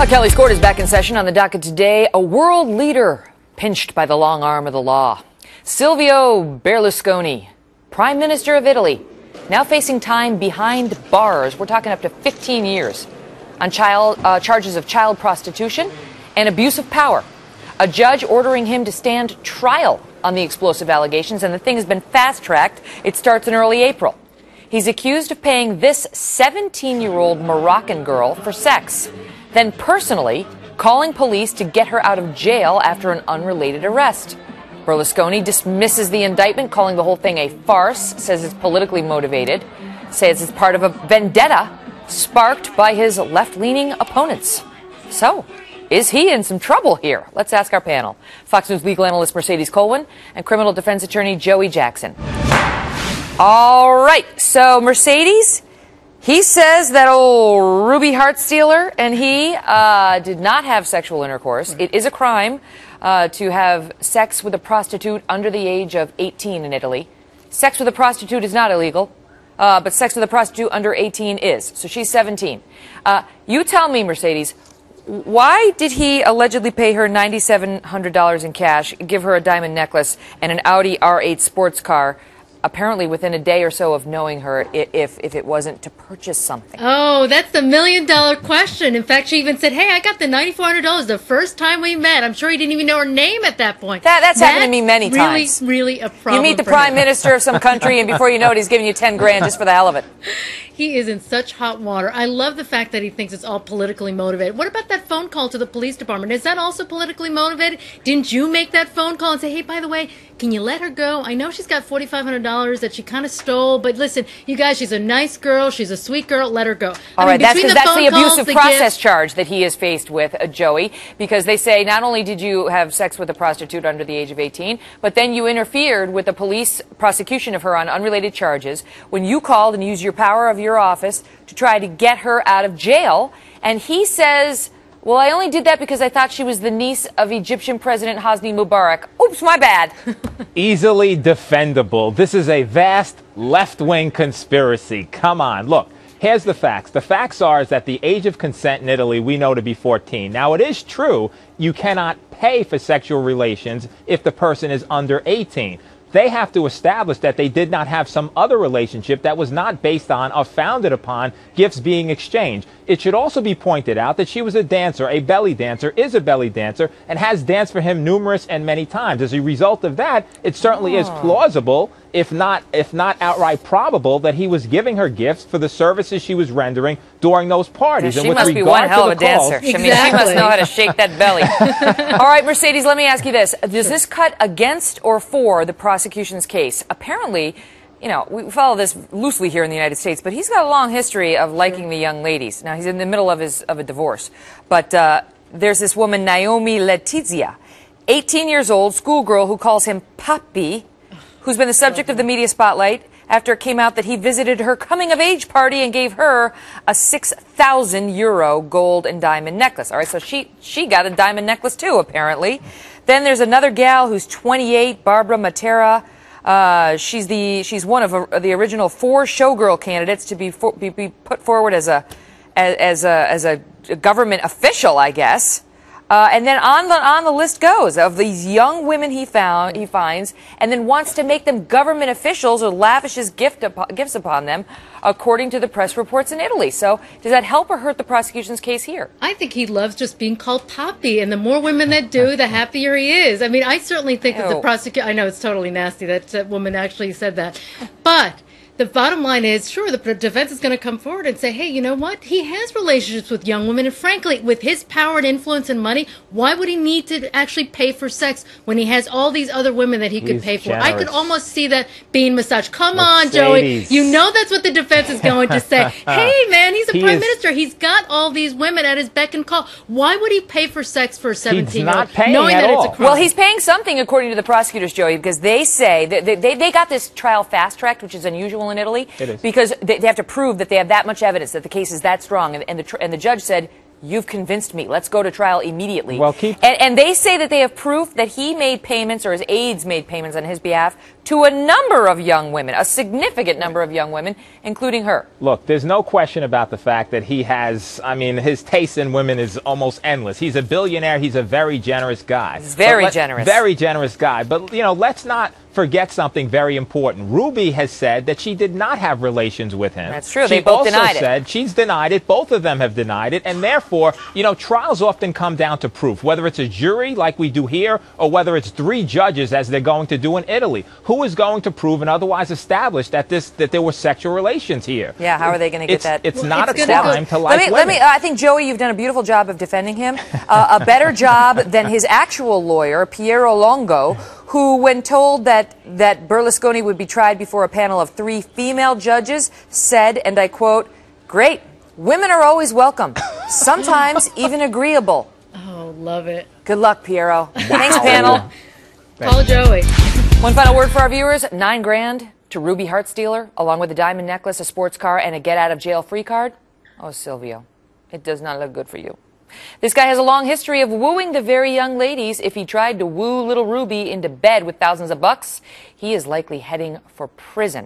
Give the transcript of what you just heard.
Kelly's Court is back in session. On the docket today, a world leader pinched by the long arm of the law. Silvio Berlusconi, Prime Minister of Italy, now facing time behind bars. We're talking up to 15 years on charges of child prostitution and abuse of power. A judge ordering him to stand trial on the explosive allegations, and the thing has been fast-tracked. It starts in early April. He's accused of paying this 17-year-old Moroccan girl for sex, then personally calling police to get her out of jail after an unrelated arrest. Berlusconi dismisses the indictment, calling the whole thing a farce, says it's politically motivated, says it's part of a vendetta sparked by his left-leaning opponents. So, is he in some trouble here? Let's ask our panel. Fox News legal analyst Mercedes Colwin and criminal defense attorney Joey Jackson. All right, so Mercedes, he says that old Ruby Heartstealer and he did not have sexual intercourse. It is a crime to have sex with a prostitute under the age of 18 in Italy. Sex with a prostitute is not illegal, but sex with a prostitute under 18 is. So she's 17. You tell me, Mercedes, why did he allegedly pay her $9,700 in cash, give her a diamond necklace and an Audi R8 sports car, apparently within a day or so of knowing her, if it wasn't to purchase something? Oh, that's the million-dollar question. In fact, she even said, hey, I got the $9,400 the first time we met. I'm sure he didn't even know her name at that point. That's happened to me many times. Really a problem. You meet the prime minister of some country, and before you know it, he's giving you 10 grand just for the hell of it. He is in such hot water. I love the fact that he thinks it's all politically motivated. What about that phone call to the police department? Is that also politically motivated? Didn't you make that phone call and say, hey, by the way, can you let her go? I know she's got $4,500 that she kind of stole, but listen, you guys, she's a nice girl. She's a sweet girl. Let her go. All right, that's the abusive process charge that he is faced with, Joey, because they say not only did you have sex with a prostitute under the age of 18, but then you interfered with the police prosecution of her on unrelated charges when you called and used your power of your office to try to get her out of jail. And he says, well, I only did that because I thought she was the niece of Egyptian President Hosni Mubarak. Oops, my bad. Easily defendable. This is a vast left-wing conspiracy. Come on. Look, here's the facts. The facts are is that the age of consent in Italy we know to be 14. Now, it is true you cannot pay for sexual relations if the person is under 18. They have to establish that they did not have some other relationship that was not based on or founded upon gifts being exchanged. It should also be pointed out that she was a dancer, a belly dancer, is a belly dancer, and has danced for him numerous and many times. As a result of that, it certainly is plausible, if not outright probable, that he was giving her gifts for the services she was rendering during those parties. She must be one hell of a dancer. Exactly. I mean, she must know how to shake that belly. All right, Mercedes, let me ask you this. Does this cut against or for the prosecution's case? Apparently, you know, we follow this loosely here in the United States, but he's got a long history of liking the young ladies. Now, he's in the middle of a divorce. But there's this woman, Naomi Letizia, 18 years old, schoolgirl who calls him Papi, who's been the subject of the media spotlight after it came out that he visited her coming-of-age party and gave her a 6,000 euro gold and diamond necklace. All right, so she got a diamond necklace too, apparently. Then there's another gal who's 28, Barbara Matera. She's one of the original 4 showgirl candidates to be put forward as a government official, I guess. And then on the list goes of these young women he finds, and then wants to make them government officials or lavishes gifts upon them, according to the press reports in Italy. So does that help or hurt the prosecution's case here? I think he loves just being called Papi, and the more women that do, the happier he is. I mean, I certainly think that the prosecution, I know it's totally nasty that woman actually said that, but the bottom line is, sure, the defense is going to come forward and say, hey, you know what? He has relationships with young women. And frankly, with his power and influence and money, why would he need to actually pay for sex when he has all these other women that he could pay for? Generous. I could almost see that being massaged. Come on, Joey. You know that's what the defense is going to say. Hey, man, he's a prime minister. He's got all these women at his beck and call. Why would he pay for sex for a 17-year-old? He's not paying knowing at that all. It's a crime? Well, he's paying something, according to the prosecutors, Joey, because they say they got this trial fast-tracked, which is unusual in Italy. It is. Because they have to prove that they have that much evidence, that the case is that strong. And the judge said, You've convinced me. Let's go to trial immediately. Well, and they say that they have proof that he made payments, or his aides made payments on his behalf, to a number of young women, a significant number of young women, including her. Look, there's no question about the fact that he has, I mean, his taste in women is almost endless. He's a billionaire. He's a very generous guy. He's very generous. Very generous guy. But, you know, let's not forget something very important. Ruby has said that she did not have relations with him. That's true. They both denied it. She also said she's denied it. Both of them have denied it. And therefore, you know, trials often come down to proof, whether it's a jury like we do here or whether it's 3 judges as they're going to do in Italy. Who is going to prove and otherwise establish that there were sexual relations here? Yeah, how are they going to get that? It's not a crime to like women. I think, Joey, you've done a beautiful job of defending him. A better job than his actual lawyer, Piero Longo, who, when told that Berlusconi would be tried before a panel of 3 female judges, said, and I quote, "Great, women are always welcome, sometimes even agreeable." Oh, love it. Good luck, Piero. Wow. Thanks, panel. Call Joey. One final word for our viewers: $9 grand to Ruby Heartstealer, along with a diamond necklace, a sports car, and a get-out-of-jail-free card. Oh, Silvio, it does not look good for you. This guy has a long history of wooing the very young ladies. If he tried to woo little Ruby into bed with thousands of bucks, he is likely heading for prison.